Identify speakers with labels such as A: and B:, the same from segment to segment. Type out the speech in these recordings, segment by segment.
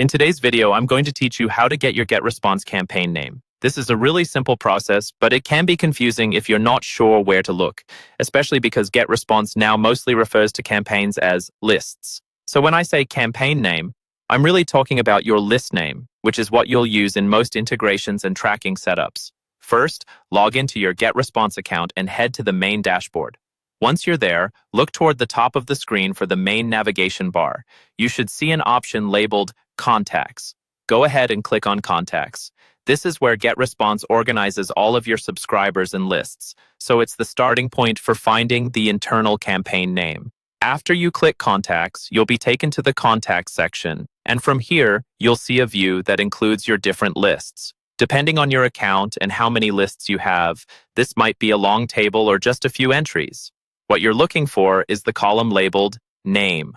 A: In today's video, I'm going to teach you how to get your Getresponse campaign name. This is a really simple process, but it can be confusing if you're not sure where to look, especially because Getresponse now mostly refers to campaigns as lists. So when I say campaign name, I'm really talking about your list name, which is what you'll use in most integrations and tracking setups. First, log into your Getresponse account and head to the main dashboard. Once you're there, look toward the top of the screen for the main navigation bar. You should see an option labeled Contacts. Go ahead and click on Contacts. This is where Getresponse organizes all of your subscribers and lists, so it's the starting point for finding the internal campaign name. After you click Contacts, you'll be taken to the Contacts section, and from here, you'll see a view that includes your different lists. Depending on your account and how many lists you have, this might be a long table or just a few entries. What you're looking for is the column labeled Name.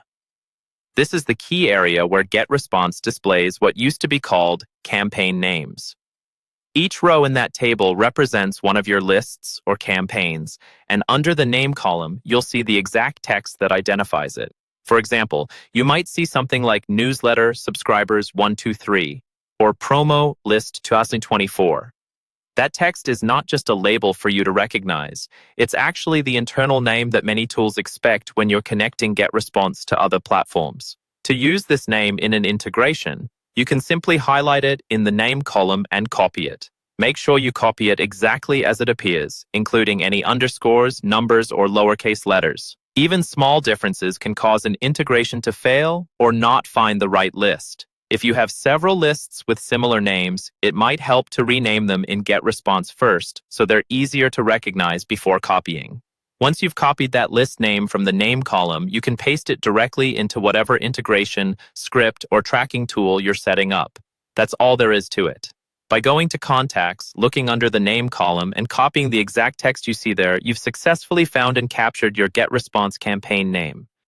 A: This is the key area where Getresponse displays what used to be called campaign names. Each row in that table represents one of your lists or campaigns, and under the name column, you'll see the exact text that identifies it. For example, you might see something like Newsletter Subscribers 123 or Promo List 2024. That text is not just a label for you to recognize. It's actually the internal name that many tools expect when you're connecting Getresponse to other platforms. To use this name in an integration, you can simply highlight it in the name column and copy it. Make sure you copy it exactly as it appears, including any underscores, numbers, or lowercase letters. Even small differences can cause an integration to fail or not find the right list. If you have several lists with similar names, it might help to rename them in Getresponse first, so they're easier to recognize before copying. Once you've copied that list name from the name column, you can paste it directly into whatever integration, script, or tracking tool you're setting up. That's all there is to it. By going to Contacts, looking under the name column, and copying the exact text you see there, you've successfully found and captured your Getresponse campaign name.